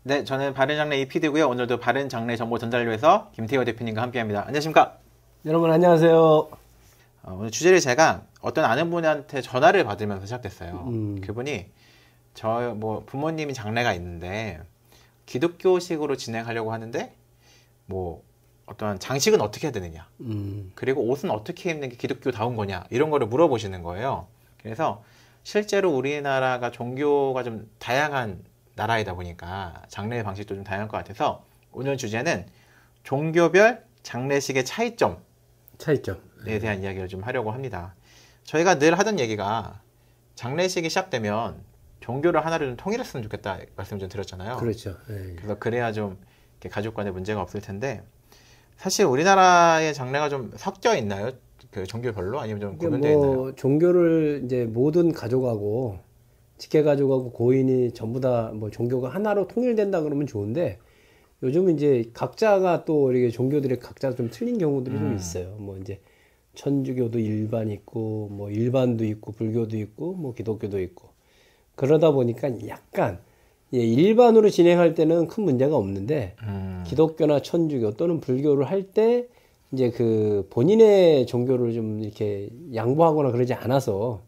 네, 저는 바른장래 이PD고요. 오늘도 바른장래 정보 전달을 위해서 김태호 대표님과 함께합니다. 안녕하십니까? 여러분 안녕하세요. 오늘 주제를 제가 어떤 아는 분한테 전화를 받으면서 시작됐어요. 그분이 부모님이 장래가 있는데 기독교식으로 진행하려고 하는데 어떤 장식은 어떻게 해야 되느냐, 그리고 옷은 어떻게 입는 게 기독교다운 거냐, 이런 거를 물어보시는 거예요. 그래서 실제로 우리나라가 종교가 좀 다양한 나라이다 보니까 장례 방식도 좀 다양할 것 같아서 오늘 주제는 종교별 장례식의 차이점에 대한 이야기를 좀 하려고 합니다. 저희가 늘 하던 얘기가 장례식이 시작되면 종교를 하나를 좀 통일했으면 좋겠다 말씀 좀 드렸잖아요. 그렇죠. 네. 그래서 그래야 좀 가족 간에 문제가 없을 텐데, 사실 우리나라의 장례가 좀 섞여 있나요? 그 종교별로? 아니면 좀 구분되어 있나요? 종교를 이제 모든 가족하고 직계 가족하고 고인이 전부 다 종교가 하나로 통일된다 그러면 좋은데, 요즘은 이제 각자가 또 이렇게 종교들이 각자 좀 틀린 경우들이 좀 있어요. 이제 천주교도 일반 있고, 일반도 있고, 불교도 있고, 기독교도 있고. 그러다 보니까 약간 일반으로 진행할 때는 큰 문제가 없는데, 기독교나 천주교 또는 불교를 할 때 이제 그 본인의 종교를 좀 이렇게 양보하거나 그러지 않아서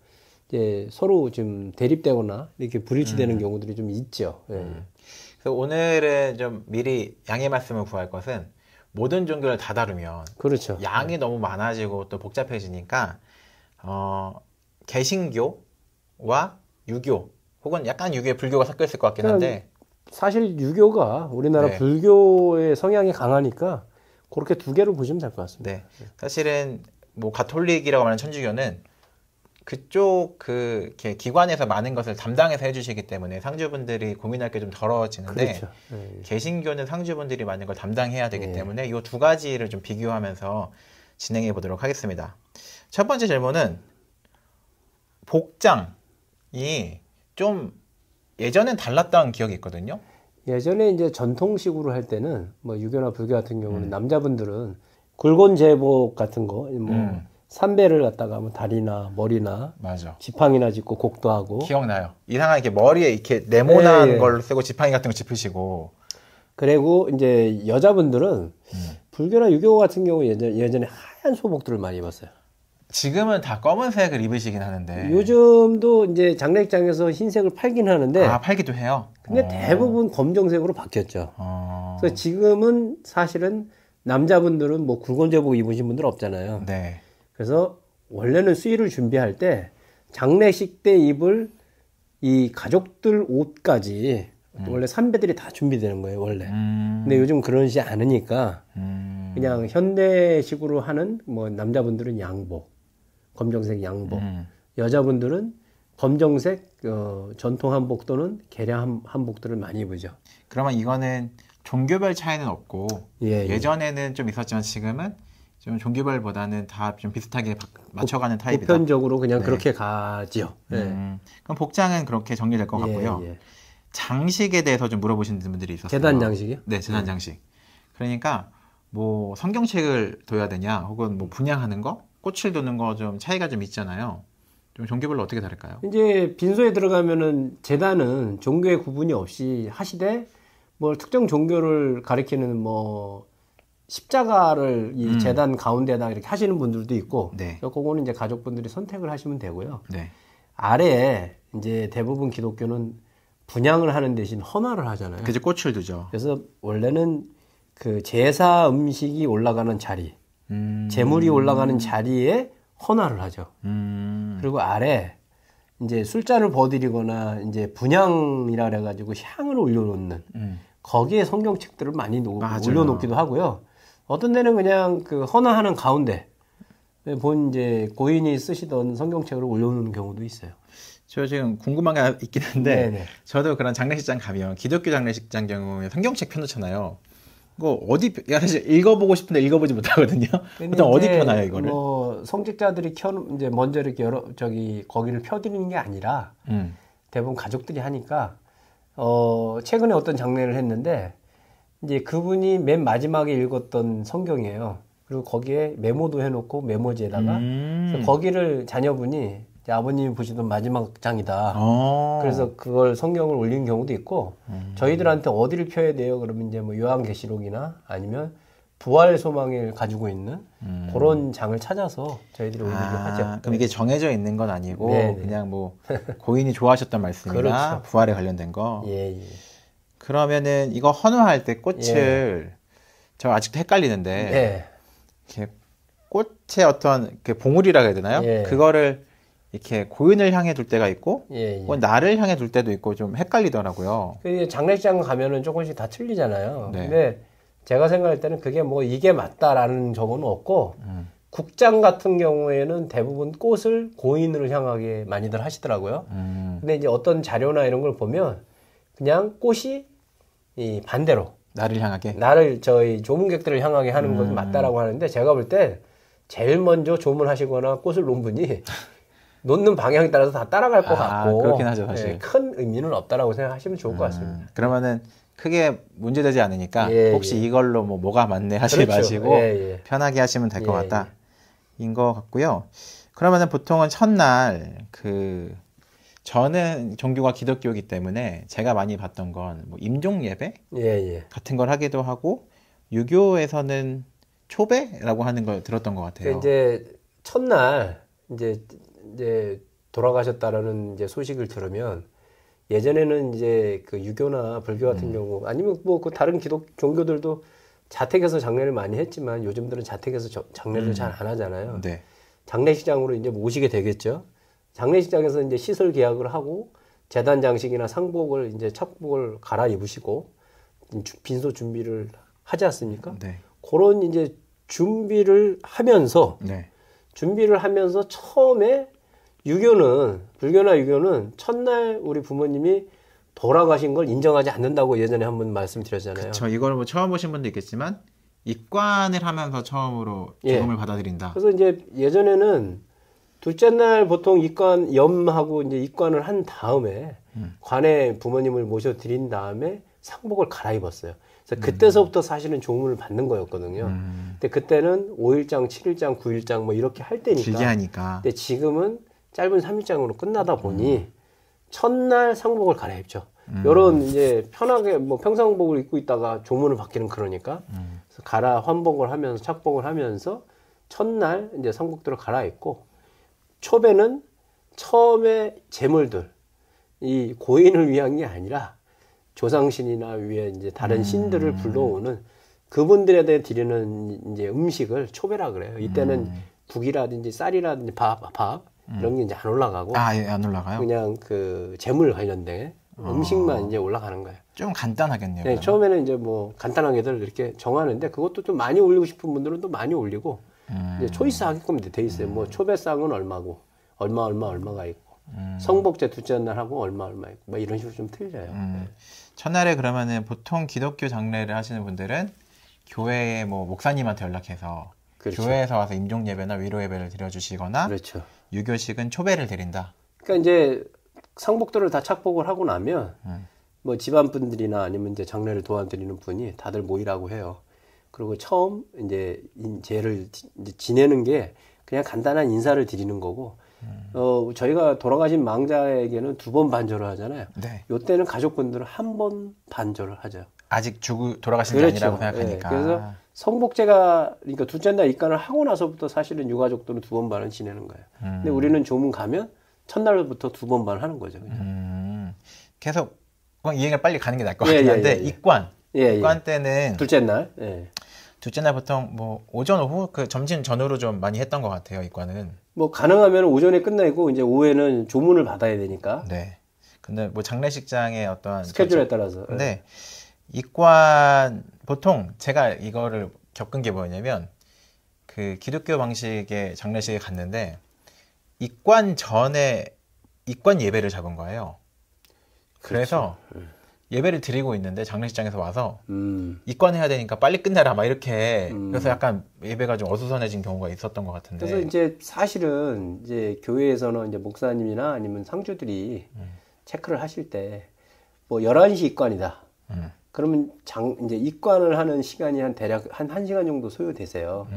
이제 서로 좀 대립되거나 이렇게 불일치되는 경우들이 좀 있죠. 그래서 오늘은 좀 미리 양해 말씀을 구할 것은, 모든 종교를 다 다루면 그렇죠. 양이 너무 많아지고 또 복잡해지니까 개신교와 유교, 혹은 약간 유교에 불교가 섞여 있을 것 같긴 한데, 사실 유교가 우리나라 네. 불교의 성향이 강하니까 그렇게 두 개로 보시면 될 것 같습니다. 네. 사실은 가톨릭이라고 하는 천주교는 그쪽 이렇게 기관에서 많은 것을 담당해서 해주시기 때문에 상주분들이 고민할 게 좀 덜어지는데, 그렇죠. 개신교는 상주분들이 많은 걸 담당해야 되기 때문에 이 두 가지를 좀 비교하면서 진행해 보도록 하겠습니다. 첫 번째 질문은, 복장이 좀 예전엔 달랐다는 기억이 있거든요. 예전에 이제 전통식으로 할 때는 유교나 불교 같은 경우는 남자분들은 굵은 제복 같은 거, 삼배를 갖다가 다리나 머리나 맞아. 지팡이나 짚고 곡도 하고. 기억나요. 이상한 이렇게 머리에 이렇게 네모난 걸 쓰고 지팡이 같은 거 짚으시고. 그리고 이제 여자분들은 불교나 유교 같은 경우 예전에 하얀 소복들을 많이 입었어요. 지금은 다 검은색을 입으시긴 하는데. 요즘도 이제 장례식장에서 흰색을 팔긴 하는데. 팔기도 해요? 근데 대부분 검정색으로 바뀌었죠. 그래서 지금은 사실은 남자분들은 굵은 제복 입으신 분들 없잖아요. 네. 그래서 원래는 수의를 준비할 때 장례식 때 입을 이 가족들 옷까지 원래 선배들이 다 준비되는 거예요, 원래. 근데 요즘 그러지 않으니까 그냥 현대식으로 하는 남자분들은 양복, 검정색 양복, 여자분들은 검정색 전통 한복 또는 개량 한복들을 많이 입으죠. 그러면 이거는 종교별 차이는 없고, 예전에는 좀 있었지만 지금은 좀 종교별보다는 다 좀 비슷하게 맞춰가는 타입이다. 보편적으로 그냥 그렇게 가지요. 그럼 복장은 그렇게 정리될 것 같고요. 장식에 대해서 좀 물어보시는 분들이 있었어요. 제단 장식이요? 네, 제단 장식. 그러니까 성경책을 둬야 되냐, 혹은 분향하는 거, 꽃을 두는 거 좀 차이가 좀 있잖아요. 좀 종교별로 어떻게 다를까요? 이제 빈소에 들어가면은 제단은 종교의 구분이 없이 하시되, 특정 종교를 가리키는 십자가를 이 제단 가운데다 이렇게 하시는 분들도 있고, 그거는 이제 가족분들이 선택을 하시면 되고요. 아래에 이제 대부분 기독교는 분향을 하는 대신 헌화를 하잖아요. 그래서 꽃을 두죠. 그래서 원래는 그 제사 음식이 올라가는 자리, 제물이 올라가는 자리에 헌화를 하죠. 그리고 아래 이제 술잔을 버들이거나 이제 분향이라 그래가지고 향을 올려놓는 거기에 성경책들을 많이 올려놓기도 하고요. 어떤 데는 그냥 그 헌화하는 가운데 이제 고인이 쓰시던 성경책을 올려놓는 경우도 있어요. 저 지금 궁금한 게 있긴 한데, 저도 그런 장례식장 가면 기독교 장례식장 경우에 성경책 펴놓잖아요. 이거 사실 읽어보고 싶은데 읽어보지 못하거든요. 보통 어디 펴나요, 이거를? 성직자들이 이제 먼저 이렇게 거기를 펴드리는 게 아니라, 대부분 가족들이 하니까, 최근에 어떤 장례를 했는데, 이제 그분이 맨 마지막에 읽었던 성경이에요. 그리고 거기에 메모도 해놓고 메모지에다가, 그래서 거기를 자녀분이 아버님이 보시던 마지막 장이다. 그래서 그걸 성경을 올리는 경우도 있고, 저희들한테 어디를 펴야 돼요? 그러면 이제 뭐 요한계시록이나 아니면 부활 소망을 가지고 있는 그런 장을 찾아서 저희들이 올리기도 하죠. 그럼 이게 정해져 있는 건 아니고 네네. 그냥 뭐 고인이 좋아하셨던 말씀이나 그렇죠. 부활에 관련된 거. 예. 그러면은 이거 헌화할 때 꽃을 저 아직도 헷갈리는데 예. 이렇게 꽃의 어떤 그 봉우리라고 해야 되나요? 예. 그거를 이렇게 고인을 향해 둘 때가 있고 예. 나를 향해 둘 때도 있고 좀 헷갈리더라고요. 장례식장 가면은 조금씩 다 틀리잖아요. 네. 근데 제가 생각할 때는 그게 뭐 이게 맞다라는 적은 없고, 국장 같은 경우에는 대부분 꽃을 고인을 향하게 많이들 하시더라고요. 근데 이제 어떤 자료나 이런 걸 보면 그냥 꽃이 이 반대로 나를 향하게? 나를 저희 조문객들을 향하게 하는 것이 맞다라고 하는데, 제가 볼 때 제일 먼저 조문하시거나 꽃을 놓은 분이 놓는 방향에 따라서 다 따라갈 것 같고, 그렇긴 하죠, 사실. 예, 큰 의미는 없다라고 생각하시면 좋을 것 같습니다. 그러면은 크게 문제되지 않으니까 혹시 이걸로 뭐가 맞네 하지 그렇죠. 마시고 편하게 하시면 될 것 같다. 인 것 같고요. 그러면은 보통은 첫날 저는 종교가 기독교이기 때문에 제가 많이 봤던 건 뭐 임종 예배 같은 걸 하기도 하고, 유교에서는 초배라고 하는 걸 들었던 것 같아요. 이제 첫날 이제 돌아가셨다라는 이제 소식을 들으면, 예전에는 이제 그 유교나 불교 같은 경우 아니면 뭐 그 다른 종교들도 자택에서 장례를 많이 했지만, 요즘들은 자택에서 장례를 잘 안 하잖아요. 네. 장례식장으로 이제 모시게 되겠죠. 장례식장에서 이제 시설 계약을 하고 제단 장식이나 상복을 이제 착복을 갈아입으시고 빈소 준비를 하지 않습니까? 네. 그런 이제 준비를 하면서 처음에 불교나 유교는 첫날 우리 부모님이 돌아가신 걸 인정하지 않는다고 예전에 한번 말씀드렸잖아요. 그렇죠. 이걸 뭐 처음 보신 분도 있겠지만 입관을 하면서 처음으로 죽음을 받아들인다. 그래서 이제 예전에는 둘째 날 보통 염하고 이제 입관을 한 다음에 관에 부모님을 모셔 드린 다음에 상복을 갈아입었어요. 그래서 그때서부터 사실은 조문을 받는 거였거든요. 근데 그때는 5일장, 7일장, 9일장 뭐 이렇게 할 때니까. 길게 하니까. 근데 지금은 짧은 3일장으로 끝나다 보니 첫날 상복을 갈아입죠. 요런 이제 편하게 뭐 평상복을 입고 있다가 조문을 받기는 그러니까. 그래서 환복을 하면서 착복을 하면서 첫날 이제 상복들을 갈아입고, 초배는 처음에 제물들, 이 고인을 위한 게 아니라 조상신이나 위에 이제 다른 신들을 불러오는 그분들에 대해 드리는 이제 음식을 초배라 그래요. 이때는 국이라든지 쌀이라든지 밥 이런 게 이제 안 올라가고. 안 올라가요? 그냥 그 제물 관련된 음식만 이제 올라가는 거예요. 좀 간단하겠네요. 네, 처음에는 이제 뭐 간단하게들 이렇게 정하는데, 그것도 좀 많이 올리고 싶은 분들은 또 많이 올리고, 이제 초이스 하게끔 돼 있어요. 뭐 초배상은 얼마고, 얼마가 있고, 성복제 둘째 날 하고 얼마 있고, 뭐 이런 식으로 좀 틀려요. 첫날에 그러면은 보통 기독교 장례를 하시는 분들은 교회에 뭐 목사님한테 연락해서 교회에서 와서 임종 예배나 위로 예배를 드려주시거나, 유교식은 초배를 드린다. 그러니까 이제 상복들을 다 착복을 하고 나면 뭐 집안 분들이나 아니면 이제 장례를 도와드리는 분이 다들 모이라고 해요. 그리고 처음 이제 제를 이제 지내는 게 그냥 간단한 인사를 드리는 거고, 저희가 돌아가신 망자에게는 2번 반절을 하잖아요. 요때는 가족분들은 1번 반절을 하죠. 아직 돌아가신 게 아니라고 생각하니까. 그래서 성복제가, 그러니까 둘째 날 입관을 하고 나서부터 사실은 유가족들은 2번 반을 지내는 거예요. 근데 우리는 조문 가면 첫날부터 2번 반 하는 거죠. 계속 이 얘기가 빨리 가는 게 나을 것 같긴 한데, 입관 때는 둘째 날. 둘째 날 보통 뭐 오전 오후 점심 전후로 좀 많이 했던 것 같아요. 입관은 뭐 가능하면 오전에 끝내고 이제 오후에는 조문을 받아야 되니까. 근데 뭐 장례식장의 어떤 스케줄에 따라서. 근데 입관 보통 제가 이거를 겪은 게 뭐냐면, 그 기독교 방식의 장례식에 갔는데 입관 전에 입관 예배를 잡은 거예요. 그래서 예배를 드리고 있는데 장례식장에서 와서 입관해야 되니까 빨리 끝내라 막 이렇게. 그래서 약간 예배가 좀 어수선해진 경우가 있었던 것 같은데. 그래서 이제 사실은 이제 교회에서는 이제 목사님이나 아니면 상주들이 체크를 하실 때 뭐 11시 입관이다. 그러면 이제 입관을 하는 시간이 대략 한 1시간 정도 소요되세요.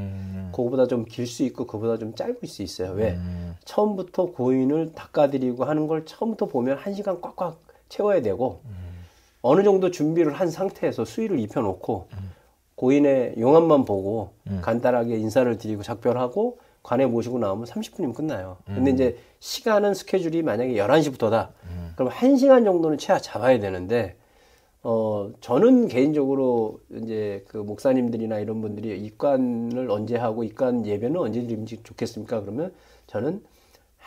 그거보다 좀 길 수 있고 그거보다 좀 짧을 수 있어요. 왜? 처음부터 고인을 닦아드리고 하는 걸 처음부터 보면 1시간 꽉꽉 채워야 되고 어느 정도 준비를 한 상태에서 수의를 입혀놓고 고인의 용암만 보고 간단하게 인사를 드리고 작별하고 관에 모시고 나오면 30분이면 끝나요. 근데 이제 시간은 스케줄이 만약에 11시부터다. 그럼 1시간 정도는 최하 잡아야 되는데 저는 개인적으로 이제 그 목사님들이나 이런 분들이 입관을 언제 하고 입관 예배는 언제 드리면 좋겠습니까? 그러면 저는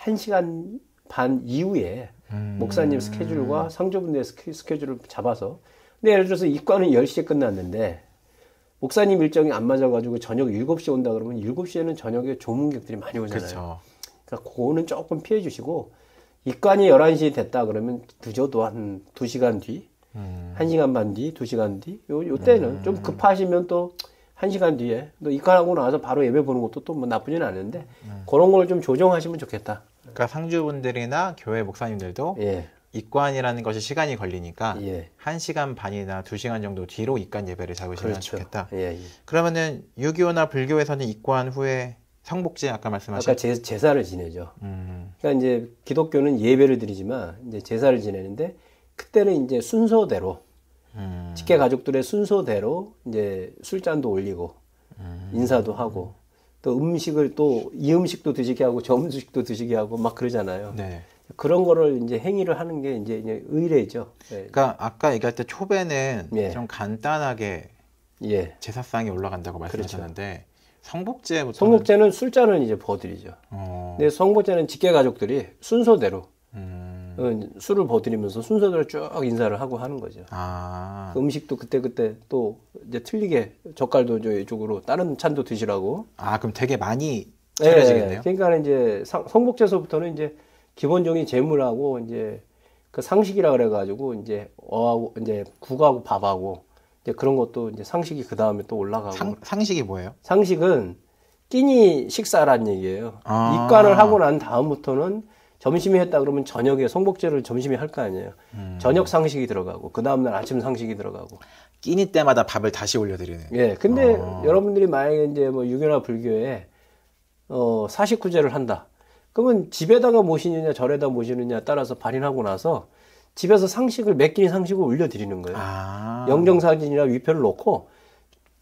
1시간 반 이후에 목사님 스케줄과 상조분들의 스케줄을 잡아서 근데 예를 들어서 입관은 10시에 끝났는데 목사님 일정이 안 맞아가지고 저녁 7시에 온다 그러면 7시에는 저녁에 조문객들이 많이 오잖아요. 그쵸. 그러니까 그거는 조금 피해 주시고 입관이 11시 됐다 그러면 늦어도 한 2시간 뒤 1시간 반 뒤, 2시간 뒤 요 때는 좀 급하시면 또 1시간 뒤에 또 입관하고 나서 바로 예배 보는 것도 또 뭐 나쁘지는 않은데 그런 걸 좀 조정하시면 좋겠다. 그러니까 상주분들이나 교회 목사님들도 예. 입관이라는 것이 시간이 걸리니까 예. 1시간 반이나 2시간 정도 뒤로 입관 예배를 잡으시면 그렇죠. 좋겠다. 예, 예. 그러면은 유교나 불교에서는 입관 후에 성복제 아까 말씀하신 아까 제사를 지내죠. 그러니까 이제 기독교는 예배를 드리지만 이제 제사를 지내는데 그때는 이제 순서대로 직계 가족들의 순서대로 이제 술잔도 올리고 인사도 하고 또 음식을 또 이 음식도 드시게 하고 저 음식도 드시게 하고 막 그러잖아요. 네. 그런 거를 이제 행위를 하는 게 이제 의례죠. 네. 그러니까 아까 얘기할 때 초배는 예. 좀 간단하게 예. 제사상이 올라간다고 말씀하셨는데 성복제부터 성복제는 술잔을 이제 부어드리죠. 근데 성복제는 직계 가족들이 순서대로 술을 부어드리면서 순서대로 쭉 인사를 하고 하는 거죠. 아. 그 음식도 그때 또 이제 틀리게 젓갈도 이쪽으로 다른 찬도 드시라고. 아, 그럼 되게 많이 차려지겠네요. 그러니까 이제 성복제서부터는 이제 기본적인 제물하고 이제 그 상식이라 그래가지고 이제 어하고 이제 국하고 밥하고 이제 그런 것도 이제 상식이 그 다음에 또 올라가고. 상식이 뭐예요? 상식은 끼니 식사란 얘기예요. 아. 입관을 하고 난 다음부터는 점심에 했다 그러면 저녁에 성복제를 점심에 할 거 아니에요. 저녁 상식이 들어가고 그 다음날 아침 상식이 들어가고. 끼니 때마다 밥을 다시 올려드리는. 예. 근데 여러분들이 만약에 이제 뭐 유교나 불교에 사식구제를 한다. 그러면 집에다가 모시느냐 절에다 모시느냐 따라서 발인하고 나서 집에서 상식을 몇 끼니 상식을 올려드리는 거예요. 아. 영정사진이나 위표를 놓고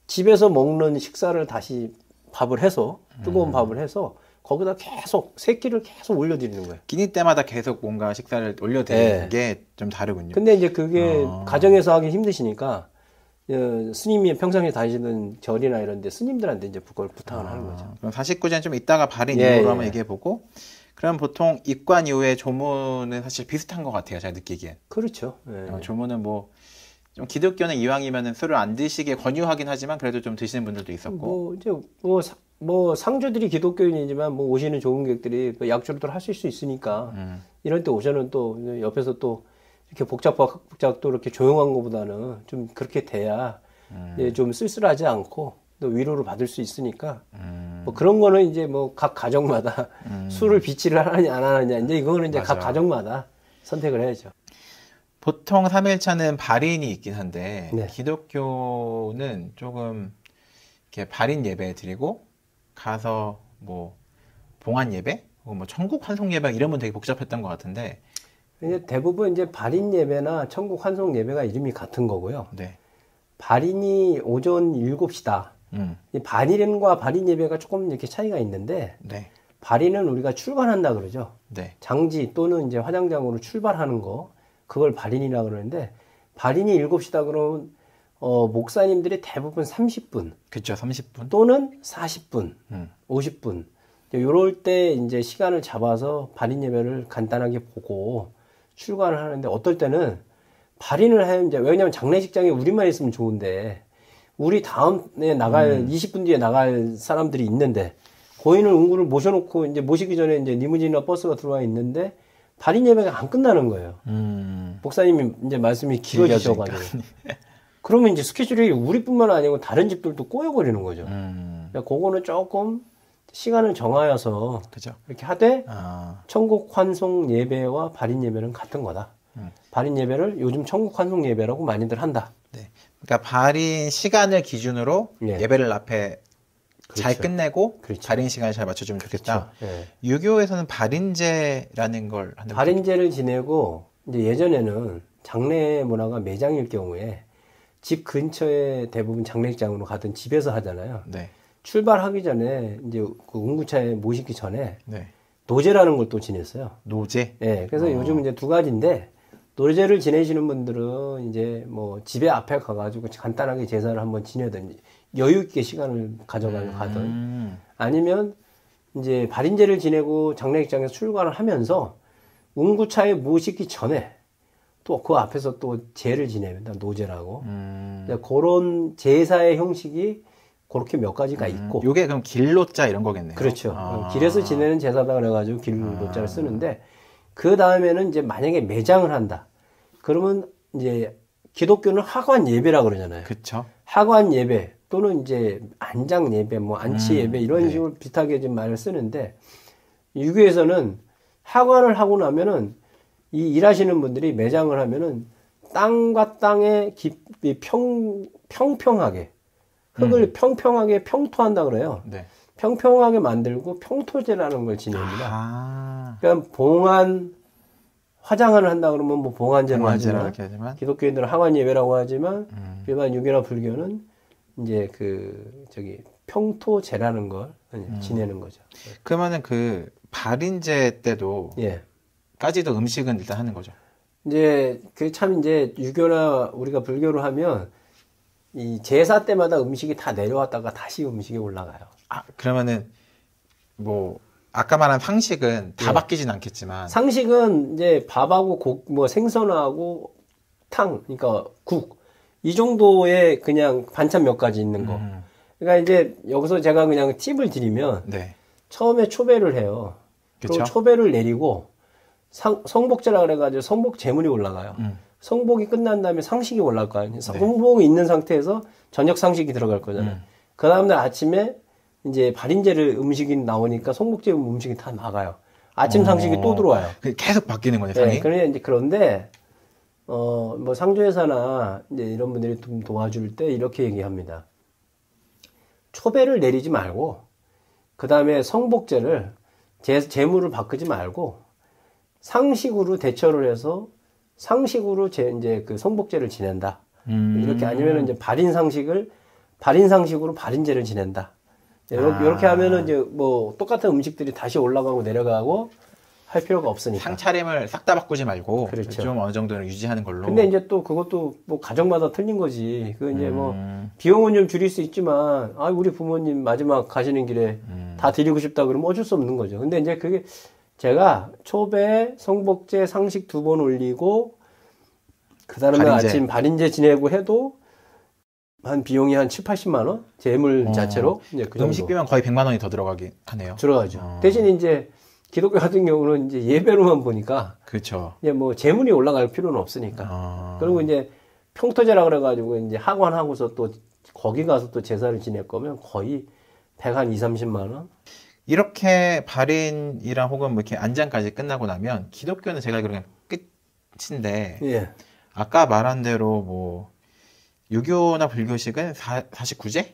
집에서 먹는 식사를 다시 밥을 해서 뜨거운 밥을 해서 거기다 계속 세 끼를 계속 올려드리는 거예요. 끼니 때마다 계속 뭔가 식사를 올려드리는 게 좀 다르군요. 근데 이제 그게 가정에서 하기 힘드시니까 스님이 평상시에 다니시는 절이나 이런 데 스님들한테 이제 그걸 부탁을 하는 거죠. 그럼 사식구제는 좀 이따가 발인 이후로 한번 얘기해보고 그럼 보통 입관 이후에 조문은 사실 비슷한 것 같아요. 제가 느끼기엔. 그렇죠. 조문은 뭐 좀 기독교는 이왕이면은 술을 안 드시게 권유하긴 하지만 그래도 좀 드시는 분들도 있었고. 뭐 이제 뭐 상주들이 기독교인이지만 뭐 오시는 조문객들이 약주를 하실 수 있으니까 이런 때 오셔는 또 옆에서 또 이렇게 복잡 또 이렇게 조용한 것보다는 좀 그렇게 돼야 좀 쓸쓸하지 않고 또 위로를 받을 수 있으니까 뭐 그런 거는 이제 뭐 각 가정마다 술을 비치를 하느냐 안 하느냐 이제 이거는 이제 각 가정마다 선택을 해야죠. 보통 3일차는 발인이 있긴 한데 네. 기독교는 조금 이렇게 발인 예배 드리고 가서 뭐 봉안 예배, 뭐 천국 환송 예배 이러면 되게 복잡했던 것 같은데 이제 대부분 이제 발인 예배나 천국 환송 예배가 이름이 같은 거고요. 네. 발인이 오전 7시다. 이 발인과 발인 예배가 조금 이렇게 차이가 있는데 네. 발인은 우리가 출발한다 그러죠. 네. 장지 또는 이제 화장장으로 출발하는 거 그걸 발인이라고 그러는데 발인이 7시다 그러면 목사님들이 대부분 30분 그렇죠. 30분 또는 40분, 50분 요럴 때 이제 시간을 잡아서 발인 예배를 간단하게 보고 출관을 하는데 어떨 때는 발인을 하면 이제 왜냐면 장례식장에 우리만 있으면 좋은데 우리 다음에 나갈 20분 뒤에 나갈 사람들이 있는데 고인을 운구를 모셔놓고 이제 모시기 전에 이제 리무진이나 버스가 들어와 있는데 발인 예배가 안 끝나는 거예요. 목사님이 이제 말씀이 길어지셔가지고. 그러면 이제 스케줄이 우리뿐만 아니고 다른 집들도 꼬여버리는 거죠. 그러니까 그거는 조금 시간을 정하여서 그죠. 이렇게 하되 천국 환송 예배와 발인 예배는 같은 거다. 발인 예배를 요즘 천국 환송 예배라고 많이들 한다. 네. 그러니까 발인 시간을 기준으로 예. 예배를 앞에 잘 끝내고 그렇죠. 발인 시간을 잘 맞춰주면 좋겠다. 그렇죠. 네. 유교에서는 발인제라는 걸 하는 발인제를 지내고 이제 예전에는 장례 문화가 매장일 경우에 집 근처에 대부분 장례장으로 가든 집에서 하잖아요. 네. 출발하기 전에 이제 그 운구차에 모시기 전에 네. 노제라는 걸 또 지냈어요. 노제? 네, 그래서 요즘 이제 두 가지인데 노제를 지내시는 분들은 이제 뭐 집에 앞에 가가지고 간단하게 제사를 한번 지내든지 여유 있게 시간을 가져가는 가든 아니면 이제 발인제를 지내고 장례식장에서 출가를 하면서 운구차에 모시기 전에 또 그 앞에서 또 제를 지냅니다. 노제라고. 그런 제사의 형식이 그렇게 몇 가지가 있고. 요게 그럼 길로자 이런 거겠네요. 그렇죠. 길에서 지내는 제사다 그래가지고 길로자를 쓰는데 그 다음에는 이제 만약에 매장을 한다. 그러면 이제 기독교는 하관 예배라 그러잖아요. 그렇죠. 하관 예배 또는 이제 안장 예배, 뭐 안치 예배 이런 식으로 비슷하게 좀 말을 쓰는데 유교에서는 하관을 하고 나면은 이 일하시는 분들이 매장을 하면은 땅과 땅에 평평하게 흙을 평평하게 평토한다 그래요. 네. 평평하게 만들고 평토제라는 걸 지냅니다. 그러니까 봉안 화장을 한다 그러면 뭐 봉안제로 하지만 기독교인들은 하관 예배라고 하지만 일반 유교나 불교는 이제 그 평토제라는 걸 지내는 거죠. 그러면은 그 발인제 때도 예. 까지도 음식은 일단 하는 거죠. 이제 그 참 이제 유교나 우리가 불교를 하면 이 제사 때마다 음식이 다 내려왔다가 다시 음식이 올라가요. 아, 그러면은 뭐 아까 말한 상식은 다 바뀌진 않겠지만 상식은 이제 밥하고 뭐 생선하고 탕, 그러니까 국 이 정도의 그냥 반찬 몇 가지 있는 거. 그러니까 이제 여기서 제가 그냥 팁을 드리면 네. 처음에 초배를 해요. 그리고 그쵸? 초배를 내리고 성복제라 그래가지고 성복 제물이 올라가요. 성복이 끝난 다음에 상식이 올라갈 거 아니에요. 성복이 있는 상태에서 저녁 상식이 들어갈 거잖아요. 그 다음날 아침에 이제 발인제를 음식이 나오니까 성복제 음식이 다 나가요. 아침 상식이 또 들어와요. 계속 바뀌는 거네, 상이. 네, 그런데 뭐 상조회사나 이제 이런 분들이 좀 도와줄 때 이렇게 얘기합니다. 초배를 내리지 말고 그 다음에 성복제를 제물을 바꾸지 말고 상식으로 대처를 해서 상식으로 이제 그 성복제를 지낸다. 이렇게 아니면은 이제 발인 상식으로 발인제를 지낸다. 이렇게 하면은 이제 뭐 똑같은 음식들이 다시 올라가고 내려가고 할 필요가 없으니까. 상차림을 싹 다 바꾸지 말고 그렇죠. 좀 어느 정도는 유지하는 걸로. 근데 이제 또 그것도 뭐 가정마다 틀린 거지. 그 이제 뭐 비용은 좀 줄일 수 있지만 우리 부모님 마지막 가시는 길에 다 드리고 싶다 그러면 어쩔 수 없는 거죠. 근데 이제 그게 제가 초배, 성복제, 상식 2번 올리고 그다음에 아침 발인제 지내고 해도 한 비용이 한 7, 80만 원? 재물 자체로 이제 그 정도. 음식비면 거의 100만 원이 더 들어가긴 하네요. 들어가죠. 대신 이제 기독교 같은 경우는 이제 예배로만 보니까 그렇죠. 이제 뭐 재물이 올라갈 필요는 없으니까. 그리고 이제 평토제라 그래가지고 이제 하관하고서 또 거기 가서 또 제사를 지낼 거면 거의 100한 2, 30만 원? 이렇게 발인이랑 혹은 뭐 이렇게 안장까지 끝나고 나면 기독교는 제가 알기로 그냥 끝인데 예. 아까 말한 대로 뭐 유교나 불교식은 49제?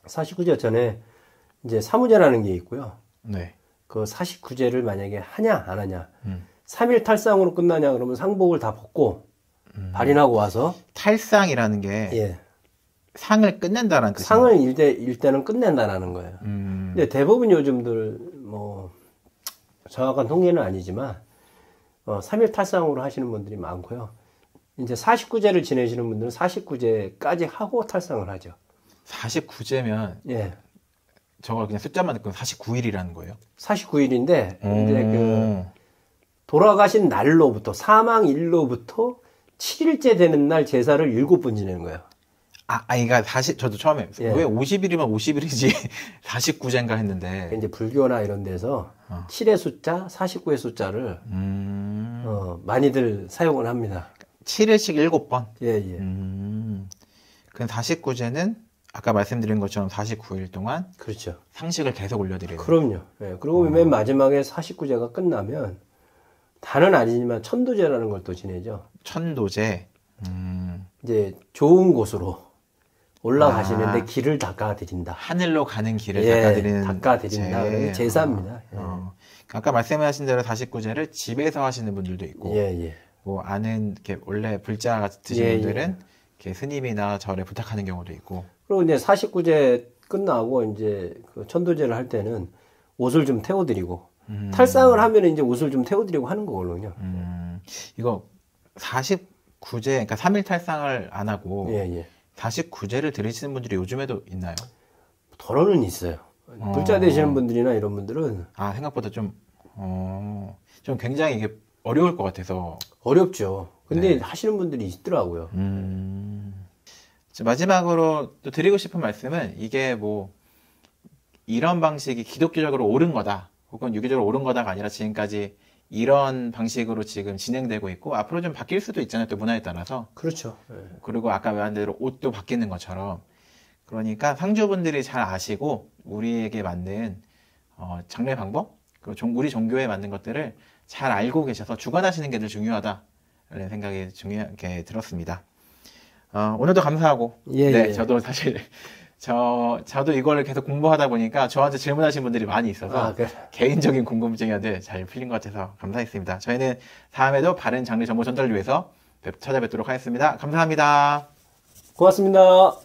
49제 전에 이제 사무제라는 게 있고요. 네. 그 49제를 만약에 하냐 안 하냐. 3일 탈상으로 끝나냐 그러면 상복을 다 벗고 발인하고 와서 탈상이라는 게 예. 상을 끝낸다라는 뜻이에요. 상을 일대는 끝낸다라는 거예요. 근데 대부분 요즘들 뭐 정확한 통계는 아니지만 3일 탈상으로 하시는 분들이 많고요. 이제 49제를 지내시는 분들은 49제까지 하고 탈상을 하죠. 49제면 예. 저걸 그냥 숫자만 듣고 49일이라는 거예요. 49일인데 이제 그 돌아가신 날로부터 사망일로부터 7일째 되는 날 제사를 7번 지내는 거예요. 그러니까 저도 처음에 왜 50일이면 50일이지 49제인가 했는데 이제 불교나 이런 데서 7의 숫자, 49의 숫자를 많이들 사용을 합니다. 7일씩 7번? 예. 그럼 49제는 아까 말씀드린 것처럼 49일 동안 그렇죠. 상식을 계속 올려드리는. 그럼요. 예. 그리고 맨 마지막에 49제가 끝나면 다는 아니지만 천도제라는 걸 또 지내죠. 천도제. 이제 좋은 곳으로 올라가시는데 길을 닦아드린다. 하늘로 가는 길을 예, 닦아드린다. 제사입니다. 예. 아까 말씀하신 대로 49제를 집에서 하시는 분들도 있고, 예. 뭐 아는 이렇게 원래 불자 같으신 분들은 이렇게 스님이나 절에 부탁하는 경우도 있고. 그리고 이제 49제 끝나고 이제 그 천도제를 할 때는 옷을 좀 태워드리고 탈상을 하면 이제 옷을 좀 태워드리고 하는 거거든요. 이거 49제, 그러니까 3일 탈상을 안 하고 49제를 드리시는 분들이 요즘에도 있나요? 덜어는 있어요. 불자 되시는 분들이나 이런 분들은 생각보다 좀 굉장히 이게 어려울 것 같아서. 어렵죠. 근데 하시는 분들이 있더라고요. 마지막으로 또 드리고 싶은 말씀은 이게 뭐 이런 방식이 기독교적으로 옳은 거다 혹은 유교적으로 옳은 거다가 아니라 지금까지 이런 방식으로 지금 진행되고 있고 앞으로 좀 바뀔 수도 있잖아요. 또 문화에 따라서. 그렇죠. 그리고 아까 말한 대로 옷도 바뀌는 것처럼. 그러니까 상주분들이 잘 아시고 우리에게 맞는 장례 방법 그리고 우리 종교에 맞는 것들을 잘 알고 계셔서 주관하시는 게 더 중요하다라는 생각이 중요하게 들었습니다. 오늘도 감사하고 저도 사실 저도 이걸 계속 공부하다 보니까 저한테 질문하신 분들이 많이 있어서 개인적인 궁금증이었는데 잘 풀린 것 같아서 감사했습니다. 저희는 다음에도 바른 장례 정보 전달을 위해서 찾아뵙도록 하겠습니다. 감사합니다. 고맙습니다.